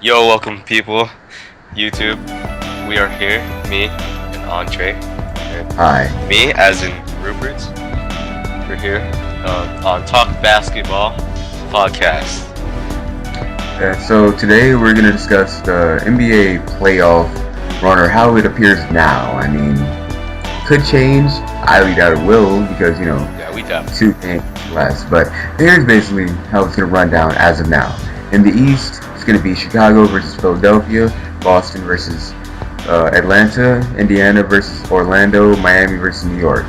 Yo, welcome people. YouTube, we are here. Me and Andre, Hi. and me as in Rupert. We're here on Talk Basketball podcast. So today we're going to discuss the NBA playoff run or how it appears now. I mean, could change. I highly doubt it will because, Yeah, we definitely. 2 games less. But here's basically how it's going to run down as of now. In the East, it's going to be Chicago versus Philadelphia, Boston versus Atlanta, Indiana versus Orlando, Miami versus New York.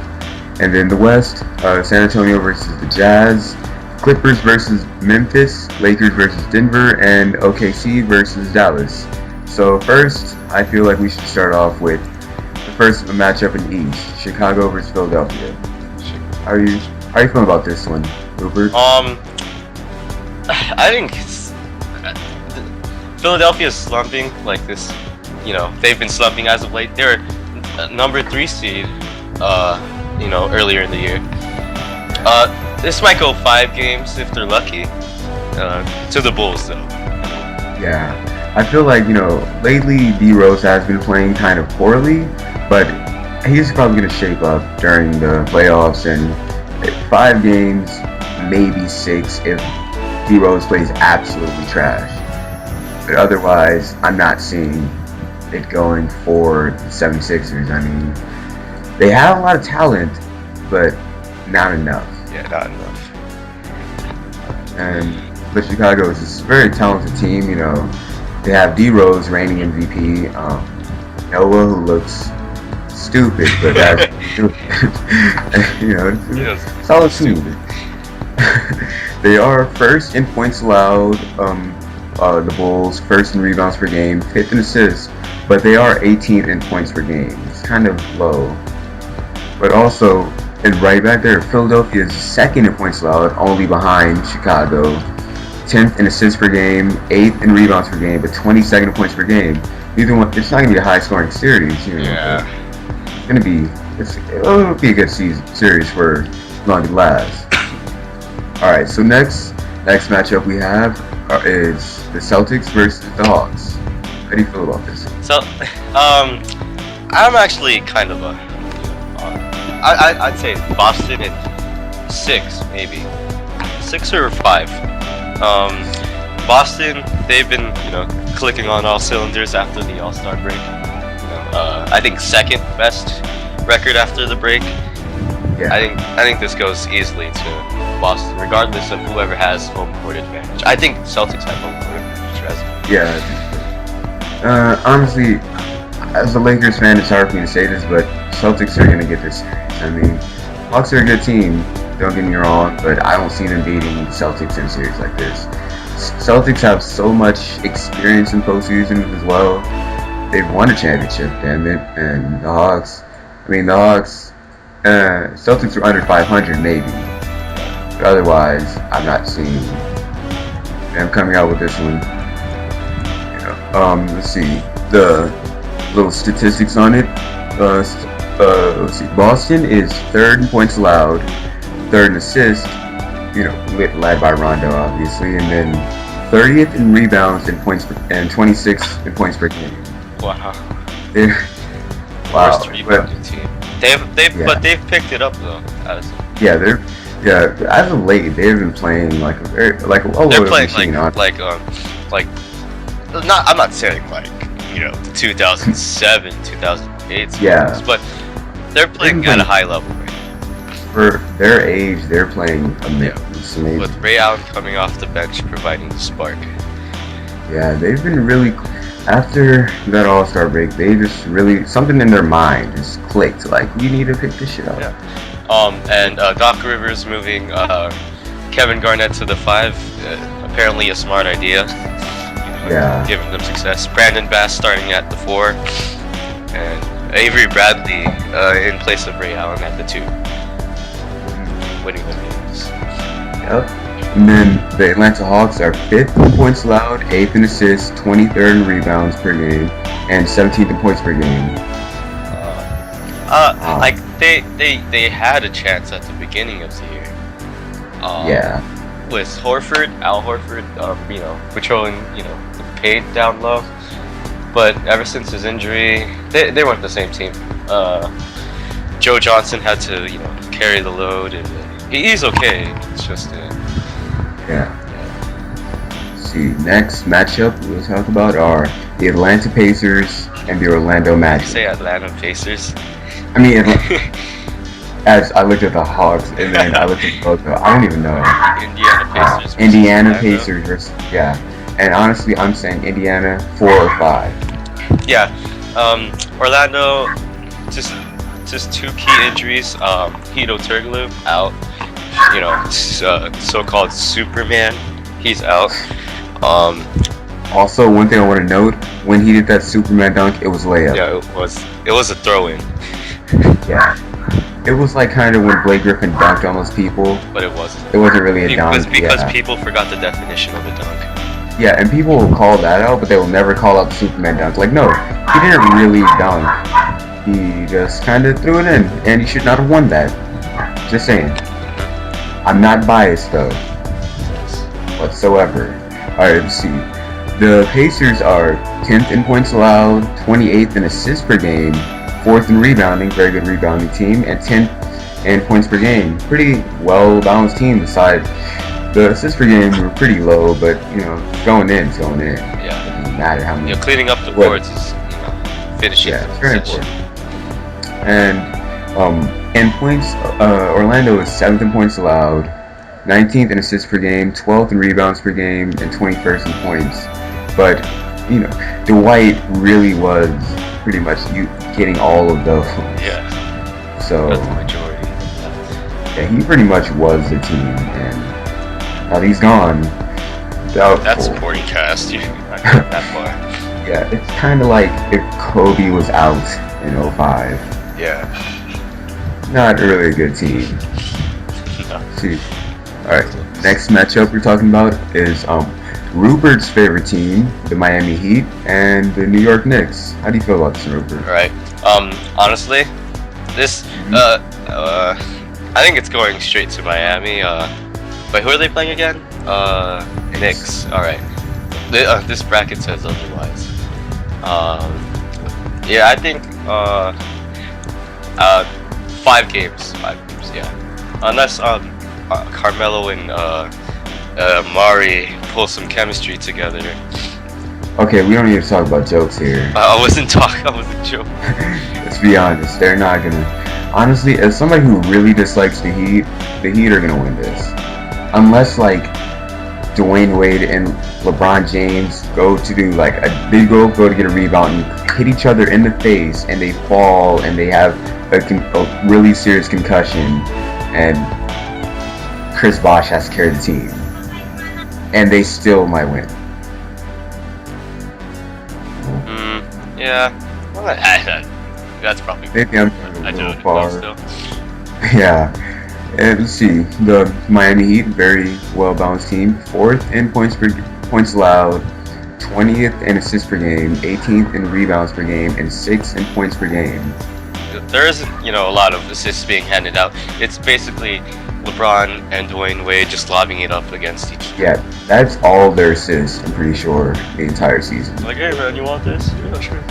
And then the West, San Antonio versus the Jazz, Clippers versus Memphis, Lakers versus Denver, and OKC versus Dallas. So first, I feel like we should start off with the first matchup in the East, Chicago versus Philadelphia. How are you feeling about this one, Rupert? I think Philadelphia is slumping like this. They've been slumping as of late. They're number 3 seed. Earlier in the year. This might go 5 games if they're lucky. To the Bulls though. Yeah, I feel like lately D Rose has been playing kind of poorly, but he's probably going to shape up during the playoffs and 5 games, maybe 6 if D Rose plays absolutely trash. But otherwise, I'm not seeing it going for the 76ers. I mean, they have a lot of talent, but not enough. Yeah, not enough. But Chicago is a very talented team. They have D Rose reigning MVP. Noah, who looks stupid, but that's it's solid team. They are first in points allowed. The Bulls first in rebounds per game, 5th in assists, but they are 18th in points per game. It's kind of low. But also, and right back there, Philadelphia is 2nd in points allowed, only behind Chicago. 10th in assists per game, 8th in rebounds per game, but 22nd in points per game. Neither one. It's not gonna be a high-scoring series. Yeah. It'll be a good series for as long as it lasts. All right. So next matchup we have is the Celtics versus the Hawks. How do you feel about this? So, I'm actually kind of I'd say Boston in 6, maybe 6 or 5. Boston, they've been clicking on all cylinders after the All-Star break. I think 2nd best record after the break. Yeah. I think this goes easily to Boston, regardless of whoever has home court advantage. I think Celtics have home court advantage. Yeah. Honestly, as a Lakers fan, it's hard for me to say this, but Celtics are going to get this series. I mean, Hawks are a good team, don't get me wrong, but I don't see them beating the Celtics in a series like this. Celtics have so much experience in postseason as well. They've won a championship, damn it. And the Hawks, Celtics are under 500 maybe. But otherwise, I'm not seeing them coming out with this one. Let's see. The little statistics on it. Let's see. Boston is 3rd in points allowed, 3rd in assists, led by Rondo obviously, and then 30th in rebounds and 26th in points per game. Wow. Wow. Worst rebounding team. But they've picked it up though. As of late they've been playing like they're playing I'm not saying the 2007, 2008 seasons, but they're playing at a high level right now. For their age, they're playing amazing. With Ray Allen coming off the bench providing the spark. Yeah, they've been really, after that All-Star break, they just really, something in their mind just clicked, like, we need to pick this shit up. Yeah. And Doc Rivers moving Kevin Garnett to the 5, apparently a smart idea. Giving them success. Brandon Bass starting at the 4, and Avery Bradley in place of Ray Allen at the 2. Winning the games. Yep. And then the Atlanta Hawks are 5th in points allowed, 8th in assists, 23rd in rebounds per game, and 17th in points per game. They had a chance at the beginning of the year. With Al Horford, patrolling, the paid down low. But ever since his injury, they weren't the same team. Joe Johnson had to, carry the load, and he's okay. It's just yeah. See, next matchup we'll talk about are the Atlanta Pacers and the Orlando Magic. You say Atlanta Pacers? I mean, as I looked at the Hawks and then I looked at the logo, I don't even know. Indiana Pacers. Indiana Pacers versus, yeah. And honestly, I'm saying Indiana 4 or 5. Yeah. Orlando, just two key injuries. Hito Turkoglu out. So-called Superman. He's out. Also, one thing I want to note: when he did that Superman dunk, it was layup. Yeah, it was a throw-in. Yeah, it was like kind of when Blake Griffin dunked on those people. But it wasn't. It wasn't really a dunk. Because people forgot the definition of a dunk. Yeah, and people will call that out, but they will never call out the Superman dunk. Like, no, he didn't really dunk. He just kind of threw it in, and he should not have won that. Just saying. I'm not biased though, whatsoever. Alright, let's see. The Pacers are 10th in points allowed, 28th in assists per game, 4th in rebounding, very good rebounding team, and 10th in points per game. Pretty well balanced team. Besides, the assists per game were pretty low, but going in is going in. Yeah. It doesn't matter how many. Cleaning up the boards is finishing. Yeah, it's very important. And in points, Orlando is 7th in points allowed, 19th in assists per game, 12th in rebounds per game, and 21st in points. But Dwight really was pretty much getting all of those. Yeah. So that's the majority. Yeah, he pretty much was the team, and now he's gone. Doubtful. That's supporting cast. You're not going that far. Yeah, it's kind of like if Kobe was out in 05. Yeah. Not really a good team. No. See. Alright, next matchup we're talking about is Rupert's favorite team, the Miami Heat, and the New York Knicks. How do you feel about this, Rupert? Alright. Honestly, this I think it's going straight to Miami. But who are they playing again? Knicks. Alright. This bracket says otherwise. Yeah, I think 5 games. 5 games, yeah. Unless Carmelo and Mari pull some chemistry together. Okay, we don't need to talk about jokes here. I wasn't joking. Let's be honest, they're not gonna. Honestly, as somebody who really dislikes the Heat are gonna win this. Unless like Dwayne Wade and LeBron James go to do like they go to get a rebound and hit each other in the face, and they fall and they have a really serious concussion, and Chris Bosh has to carry the team, and they still might win. Yeah. Well, that's probably. Maybe I'm I a do little it far. still. Yeah. And let's see, the Miami Heat, very well balanced team, 4th in points allowed, 20th in assists per game, 18th in rebounds per game, and 6th in points per game. There isn't, a lot of assists being handed out. It's basically LeBron and Dwayne Wade just lobbing it up against each other. Yeah, that's all their assists, I'm pretty sure, the entire season. Like, hey man, you want this? Yeah, sure.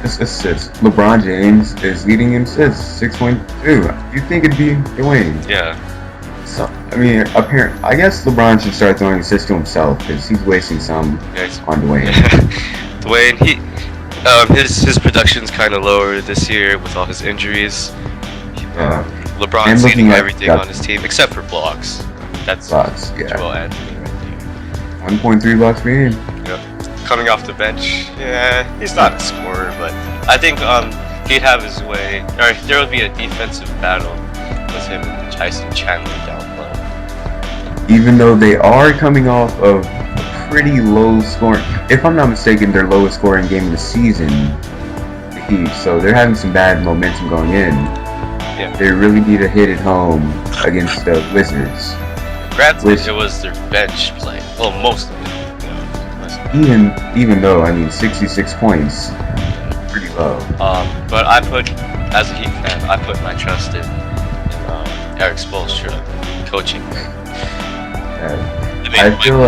It's assists. LeBron James is leading in assists, 6.2. You'd think it'd be Dwayne. Yeah. So, I mean, I guess LeBron should start throwing assists to himself, because he's wasting some on Dwayne. Dwayne, his production's kind of lower this year with all his injuries. LeBron's leading everything on his team except for blocks. That's blocks, yeah. Joel Anthony right there. 1.3 blocks per game. Yep. Coming off the bench, yeah, he's not a scorer, but I think he'd have his way, or there would be a defensive battle with him and Tyson Chandler down low. Even though they are coming off of a pretty low scoring, if I'm not mistaken, their lowest scoring game of the season, the Heat, so they're having some bad momentum going in. Yeah. They really need to hit it home against the Wizards. Granted, it was their bench play, well, most of it. Even though, 66 points, pretty low. But as a Heat fan, I put my trust in Eric Spoelstra coaching. I feel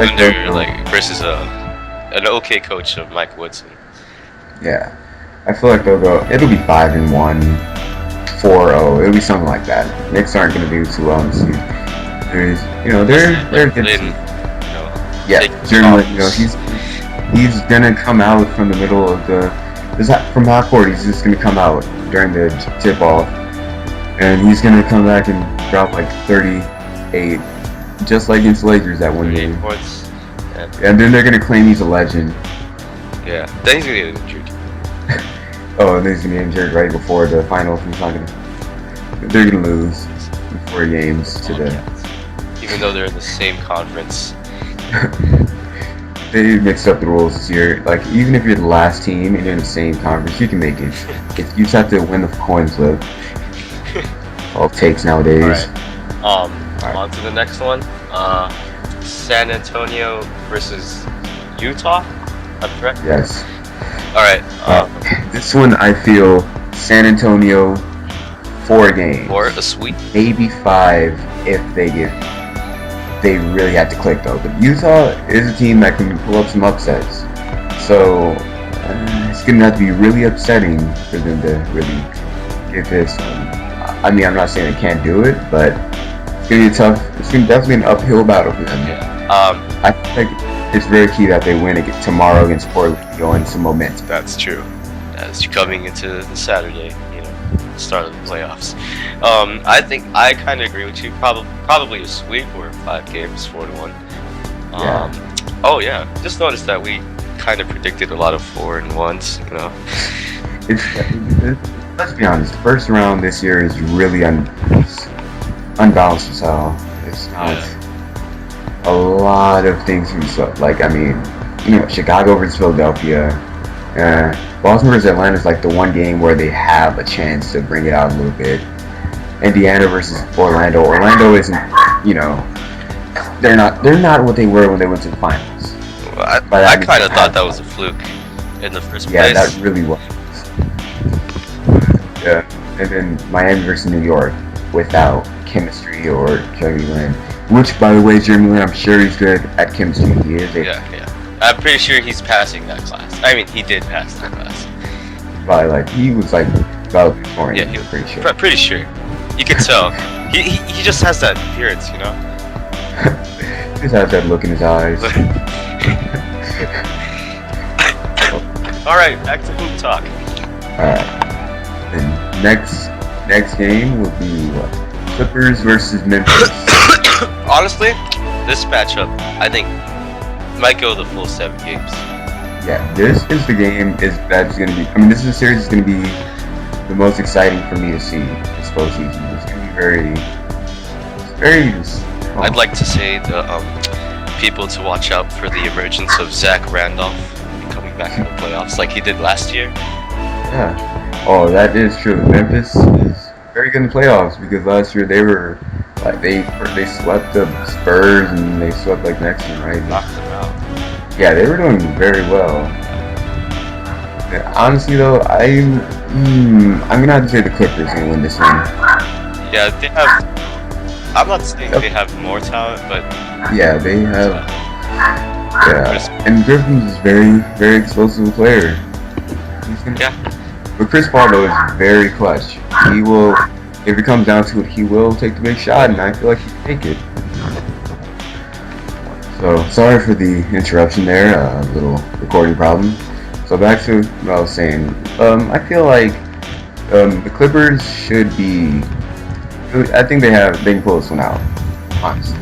like versus an okay coach of Mike Woodson. Yeah, I feel like they'll go. It'll be 5-1, 4-0. It'll be something like that. Knicks aren't going to do too well in the season. There's, they're a good team. Yeah, Jeremy, he's gonna come out from the middle of from half court. He's just gonna come out during the tip off, and he's gonna come back and drop like 38, just like against the Lakers that one game. Points. Yeah. And then they're gonna claim he's a legend. Yeah, then he's gonna get injured. Oh, and then he's gonna get injured right before the finals. They're gonna lose in 4 games to even though they're in the same conference. They mixed up the rules this year. Like, even if you're the last team and you're in the same conference, you can make it. You just have to win the coin flip. All it takes nowadays. Alright. On to the next one. San Antonio versus Utah. I'm correct? Yes. Alright. This one, I feel San Antonio 4 games. Or a sweep. Maybe 5 if they really had to click though. But Utah is a team that can pull up some upsets, so it's gonna have to be really upsetting for them to really get this. I mean, I'm not saying they can't do it, but it's gonna be tough. It's gonna definitely be an uphill battle for them. Yeah. I think it's very key that they win tomorrow against Portland to go into some momentum. That's true. As you're coming into the Saturday, start of the playoffs. I kind of agree with you. Probably a sweep or 5 games, 4-1. Oh yeah, just noticed that we kind of predicted a lot of 4-1s. Let's be honest. The first round this year is really unbalanced as hell. It's not a lot of things can be swept. Like, I mean, Chicago versus Philadelphia. Boston versus Atlanta is like the one game where they have a chance to bring it out a little bit. Indiana versus Orlando. Orlando isn't, they're not what they were when they went to the finals. Well, I kind of thought that was a fluke in the first place. Yeah, that really was. Yeah, and then Miami versus New York without chemistry or Jeremy Lin. Which, by the way, Jeremy Lin, I'm sure he's good at chemistry. He is. Yeah. I'm pretty sure he's passing that class. I mean, he did pass that class. But he was about before. Yeah, he was pretty sure. Pretty sure. You could tell. he just has that appearance, He just has that look in his eyes. All right, back to hoop talk. All right. The next game will be what? Clippers versus Memphis. Honestly, this matchup, I think, might go the full 7 games. Yeah, this is the game that's going to be. I mean, this is a series that's going to be the most exciting for me to see this postseason. It's going to be very. I'd like to say the people to watch out for the emergence of Zach Randolph coming back in the playoffs like he did last year. Yeah. Oh, that is true. Memphis is very good in the playoffs because last year they were they swept the Spurs and they swept the next one, right? Knocked them out. Yeah, they were doing very well. And honestly, though, I'm gonna have to say the Clippers gonna win this one. Yeah, they have. I'm not saying they have more talent, but yeah, they have. Yeah, and Griffin's is very, very explosive player. But Chris Paul though is very clutch. He will, if it comes down to it, he will take the big shot, and I feel like he can take it. So, sorry for the interruption there, a little recording problem. So back to what I was saying. I feel like the Clippers should be. I think they can pull this one out. Honestly.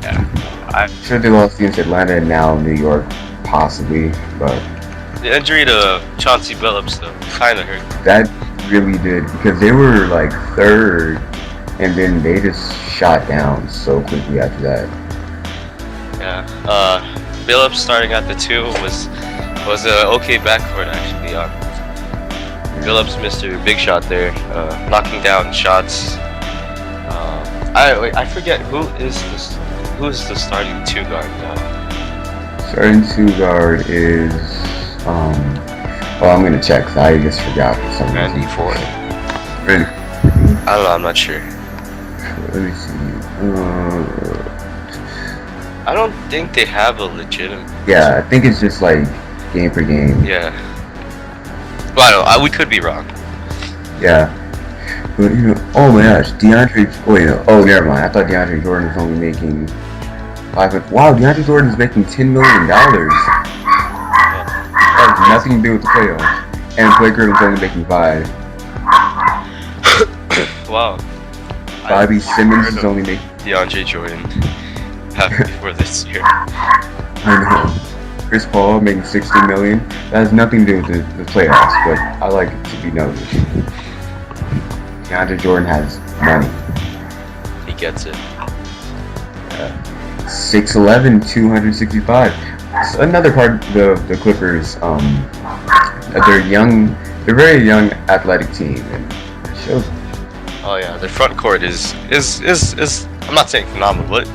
Yeah. I'm sure they lost against Atlanta and now New York, possibly, but the injury to Chauncey Billups though kind of hurt. That really did because they were third, and then they just shot down so quickly after that. Yeah, Billups starting at the 2 was an okay backcourt actually. Billups missed a big shot there, knocking down shots. I forget who's the starting 2 guard now. Starting 2 guard is I'm gonna check. I just forgot for some reason. Randy Ford. Really? I don't know. I'm not sure. Let me see. I don't think they have a legitimate. Yeah, I think it's just like game per game. Yeah. Well, I don't know. We could be wrong. Yeah. But, oh my gosh, oh, never mind. I thought DeAndre Jordan was only making wow, DeAndre Jordan is making $10 million. That has nothing to do with the playoffs. And Blake Griffin's only making 5. Wow. Bobby Simmons is only making DeAndre Jordan before this year. I know. Chris Paul making $60 million. That has nothing to do with the playoffs, but I like it to be noted. DeAndre Jordan has money. He gets it. 6'11", 265. So another part of the Clippers, they're very young, athletic team, and it shows. Oh yeah, the front court is I'm not saying phenomenal, but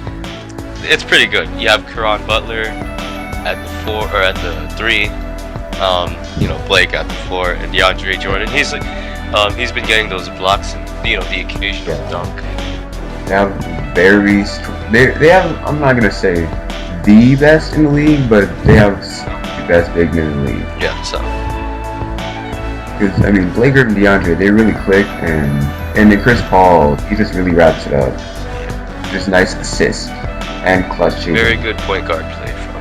it's pretty good. You have Caron Butler at the 4 or at the 3, Blake at the 4, and DeAndre Jordan. He's been getting those blocks and the occasional dunk. They have they have, I'm not gonna say the best in the league, but they have the best big men in the league. Yeah, so. Because I mean, Blake Griffin and DeAndre, they really click, and then Chris Paul, he just really wraps it up. Just nice assists and clutch shooting. Very good point guard play from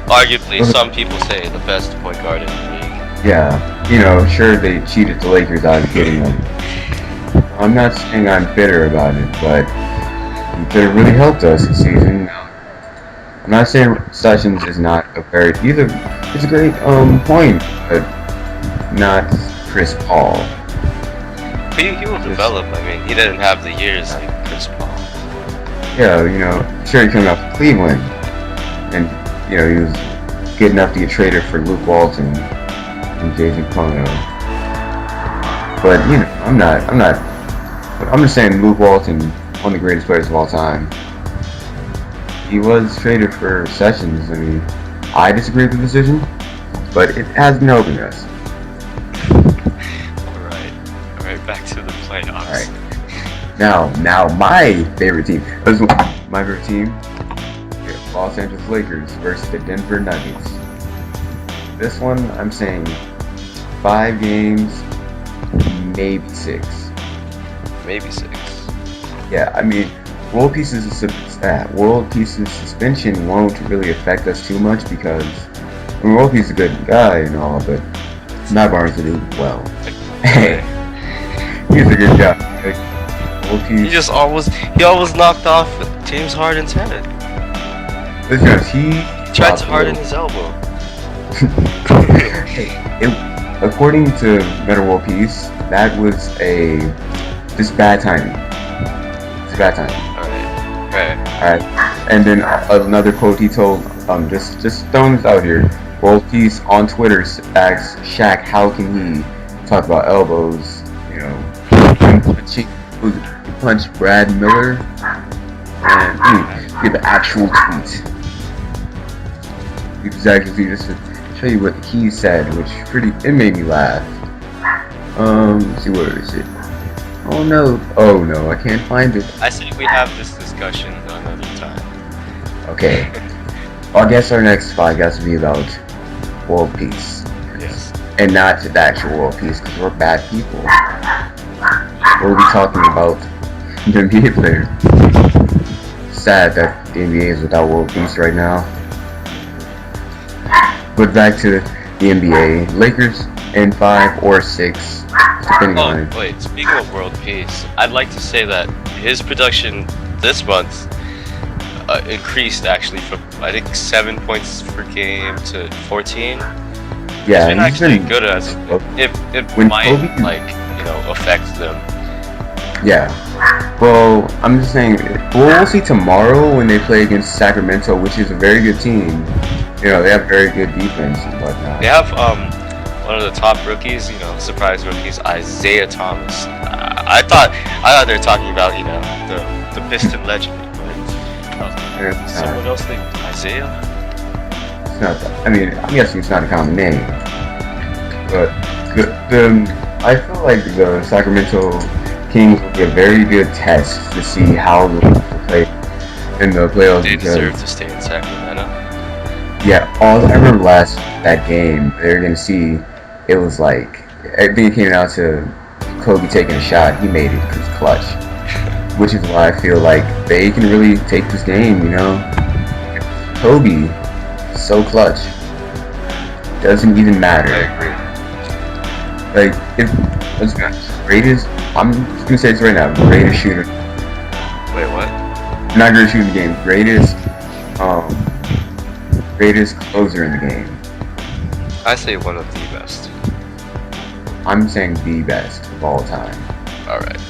arguably some people say the best point guard in the league. Yeah, sure they cheated the Lakers out of getting them. I'm not saying I'm bitter about it, but he could have really helped us this season. I'm not saying Sessions is not he's a great point, but not Chris Paul. He will develop. I mean, he didn't have the years like Chris Paul. Yeah, sure he came out from Cleveland, and he was good enough to get traded for Luke Walton and Jason Pono. But I'm just saying Luke Walton, one of the greatest players of all time. He was traded for Sessions. I mean, I disagree with the decision, but it has been helping us. Alright, back to the playoffs. Alright. Now my favorite team. My favorite team, Los Angeles Lakers versus the Denver Nuggets. This one, I'm saying 5 games, maybe 6. Maybe 6. Yeah, I mean, World Peace's suspension won't really affect us too much because World Peace is a good guy and all, but Matt Barnes will do well. Hey, he's a good guy. World Peace. He always knocked off James Harden's head. Listen, he tried to harden his elbow. According to Meta World Peace, that was just bad timing. It's bad timing. Alright. And then another quote he told, just throwing this out here. World Peace on Twitter asks Shaq how can he talk about elbows, punch Brad Miller, and get the actual tweet. Exactly, just to show you what he said, which it made me laugh. Let's see, where is it? Oh no, I can't find it. I say we have this discussion another time. Okay. I guess our next podcast will be about world peace. Yes. And not the actual world peace, because we're bad people. We'll be talking about the NBA player. Sad that the NBA is without world peace right now. But back to the NBA. Lakers in 5 or 6. Depending on it. Wait, speaking of world peace, I'd like to say that his production this month increased actually from I think 7 points per game to 14. Yeah, he's been actually good as it might affect them. Yeah. Well, I'm just saying we'll see tomorrow when they play against Sacramento, which is a very good team. They have very good defense and whatnot. They have one of the top rookies, surprise rookies, Isaiah Thomas. I thought they were talking about, the Piston legend. But someone else named Isaiah? It's not that. I mean, I'm guessing it's not a common name. But I feel like the Sacramento Kings will be a very good test to see how they play in the playoffs They because deserve to stay in Sacramento. yeah, all I remember last that game they were gonna see it was like I think it came down to Kobe taking a shot. He made it because clutch, which is why I feel like they can really take this game. You know, Kobe, so clutch. Doesn't even matter. I agree. Like if let's be honest, greatest. I'm just gonna say this right now. Greatest shooter. Wait, what? Not greatest shooter in the game. Greatest closer in the game. I say one of the best. I'm saying the best of all time. Alright.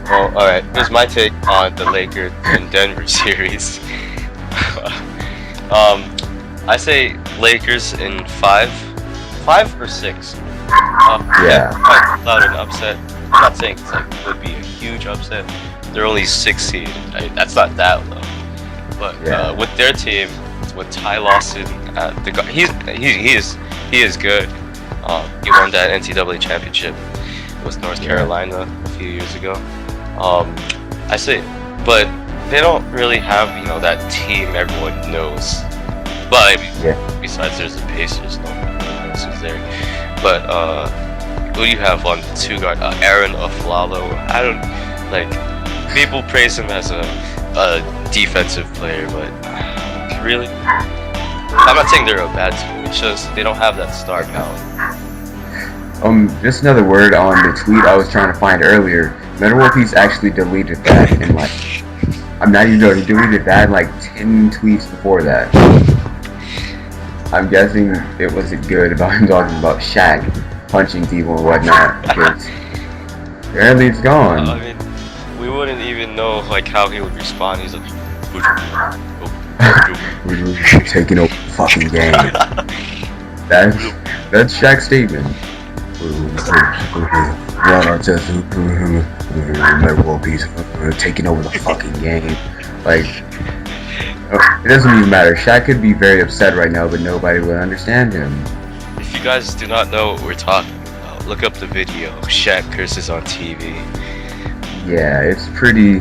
Well, alright, here's my take on the Lakers and Denver series. I say Lakers in 5 or 6. Yeah. Without an upset. I'm not saying it's like would be a huge upset. They're only 6 seed. That's not that low. But with their team, with Ty Lawson, he is good. He won that NCAA championship with North Carolina a few years ago. I say, but they don't really have that team everyone knows. But besides, there's the Pacers. No one knows who's there. But who do you have on 2 guard? Aaron Aflalo. I don't like. People praise him as a defensive player, but really, I'm not saying they're a bad team. It's just they don't have that star power. Just another word on the tweet I was trying to find earlier. Metal World Peace actually deleted that in like, I'm not even joking, he deleted that in like 10 tweets before that. I'm guessing it wasn't good about him talking about Shaq punching people and whatnot, because apparently it's gone. I mean, we wouldn't even know like how he would respond. He's like, We're taking over the fucking game. That's Shaq's statement. Metal World Peace taking over the fucking game. Like, it doesn't even matter. Shaq could be very upset right now, but nobody would understand him. If you guys do not know what we're talking about, look up the video. Shaq curses on TV. Yeah, it's pretty.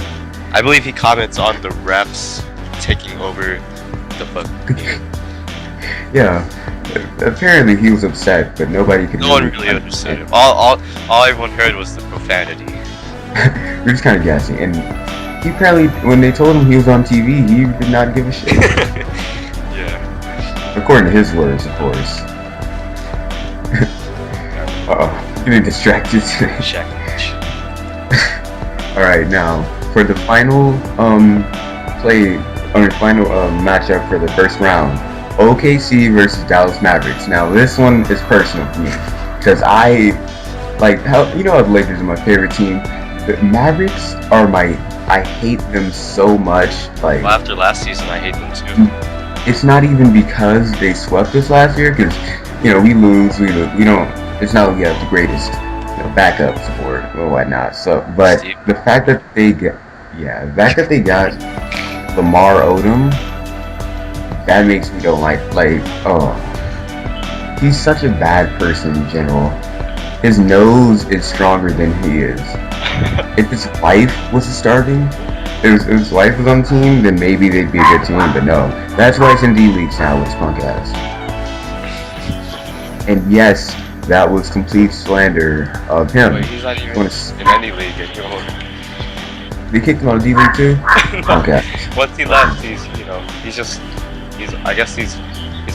I believe he comments on the refs taking over the fucking game. Yeah, apparently he was upset, but nobody could. No one really understood him. All everyone heard was the profanity. We're just kind of guessing, and he apparently, when they told him he was on TV, he did not give a shit. Yeah. According to his words, of course. Uh-oh, getting distracted today. Shaq. Alright, now, for the final matchup for the first round, OKC versus Dallas Mavericks. Now, this one is personal for me, because I how the Lakers are my favorite team. The Mavericks are I hate them so much. Like, Well, after last season, I hate them too. it's not even because they swept us last year, because we lose, we don't. It's not like we have the greatest backup support or whatnot. So, but the fact that they got Lamar Odom, that makes me go like he's such a bad person in general. His nose is stronger than he is. If his wife was starting, if his wife was on the team, then maybe they'd be a good team. But no, that's why it's in D-Leagues now with his punk ass. And yes, that was complete slander of him. Wait, he's not even in any league anymore. They kicked him out of D-League too? Okay. Once he left, he's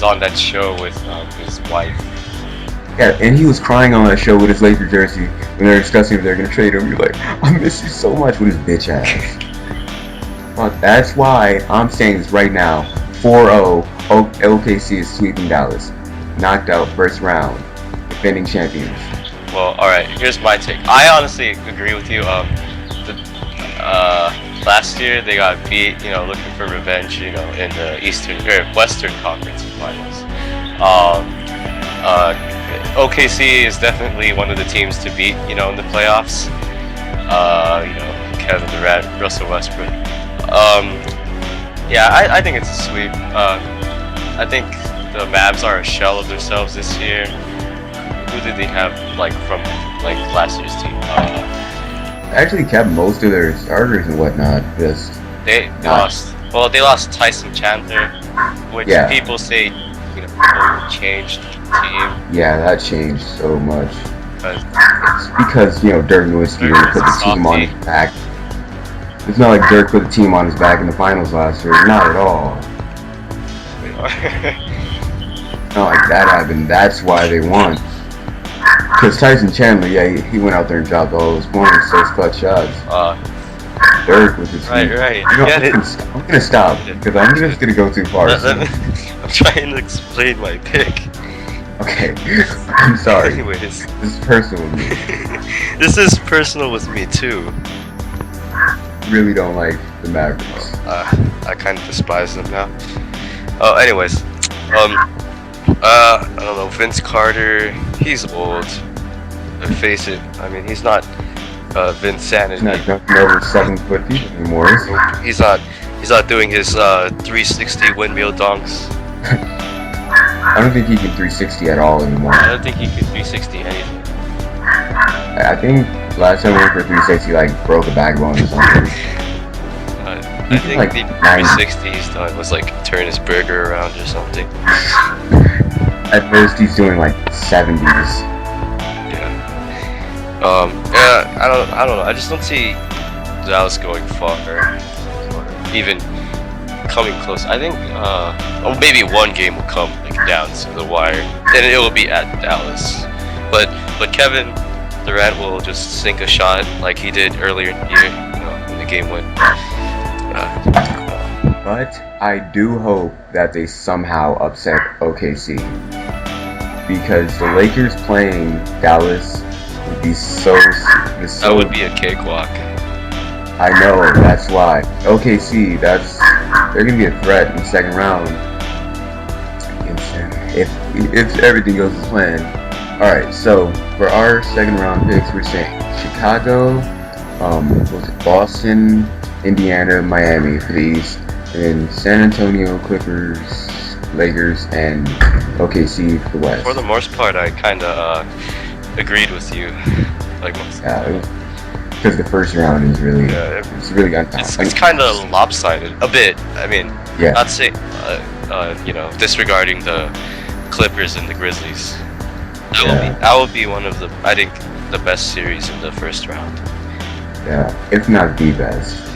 on that show with his wife. Yeah, and he was crying on that show with his Laker jersey when they were discussing if they're gonna trade him. You're like, I miss you so much with his bitch ass. Well, that's why I'm saying this right now. 4-0, OKC is sweeping Dallas. Knocked out first round. Defending champions. Well, alright, here's my take. I honestly agree with you. Last year they got beat, looking for revenge, in the Western Conference Finals. OKC is definitely one of the teams to beat, in the playoffs. Kevin Durant, Russell Westbrook. I think it's a sweep. I think the Mavs are a shell of themselves this year. Who did they have from last year's team? Actually kept most of their starters and whatnot. Just They lost. Well, they lost Tyson Chandler, which people say, you know, totally changed the team. Yeah, that changed so much. Because it's because, you know, Dirk Nowitzki really put the team on his back. It's not like Dirk put the team on his back in the finals last year. Not at all. Not like that happened. That's why they won. Because Tyson Chandler, he went out there and dropped all those points, those clutch shots. Dirk was just right. You know, I'm gonna stop because I'm just gonna go too far. I'm trying to explain my pick. Okay, I'm sorry. Anyways, this is personal with me. This is personal with me too. Really don't like the Mavericks. I kind of despise them now. Oh, anyways, I don't know, Vince Carter. He's old. Face it. I mean, he's not Vince Sanity. He's not jumping over 7 foot deep anymore. He's not doing his 360 windmill dunks. I don't think he can 360 at all anymore. I don't think he can 360 anything. I think last time we went for 360, like broke a backbone or something. I think like the 360 he's done was like turn his burger around or something. At most he's doing like 70s. I don't know. I just don't see Dallas going far, or even coming close. I think maybe one game will come like down to the wire, and it will be at Dallas. But Kevin Durant will just sink a shot like he did earlier in the year, you know, when the game went. But I do hope that they somehow upset OKC, because the Lakers playing Dallas would be that would be a cakewalk. I know, that's why. OKC, they're gonna be a threat in the second round against them if everything goes as planned. Alright, so for our second round picks, we're saying Chicago, Boston, Indiana, Miami for the East, and then San Antonio, Clippers, Lakers, and OKC for the West. For the most part, I kind of agreed with you. Like, because the first round is really, it's really unbalanced. It's kind of lopsided a bit. I mean, not saying, you know, disregarding the Clippers and the Grizzlies. That will be one of the, I think, the best series in the first round. Yeah, if not the best.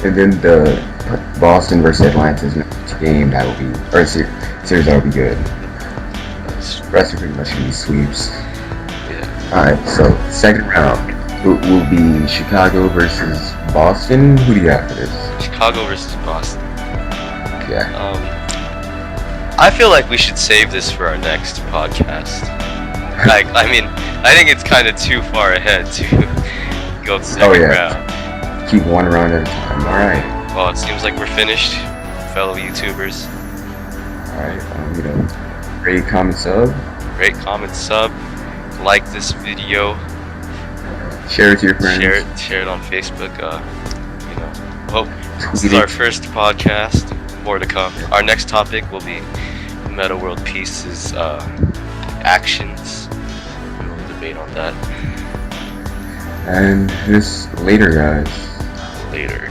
And then the Boston versus Atlanta's next game, that will be, or series that will be good. The rest are pretty much gonna be sweeps. Alright, so second round will be Chicago versus Boston. Who do you have for this? Chicago versus Boston. Yeah. I feel like we should save this for our next podcast. Like, I mean, I think it's kind of too far ahead to go to second round. Keep one round at a time. Alright. Well, it seems like we're finished, fellow YouTubers. Alright, you know, rate, comment, sub. Rate, comment, sub. Like this video. Share it to your friends. Share it on Facebook. You know, well, this is our first podcast. More to come. Our next topic will be Meta World Peace's actions. We'll debate on that. And this later, guys. Later.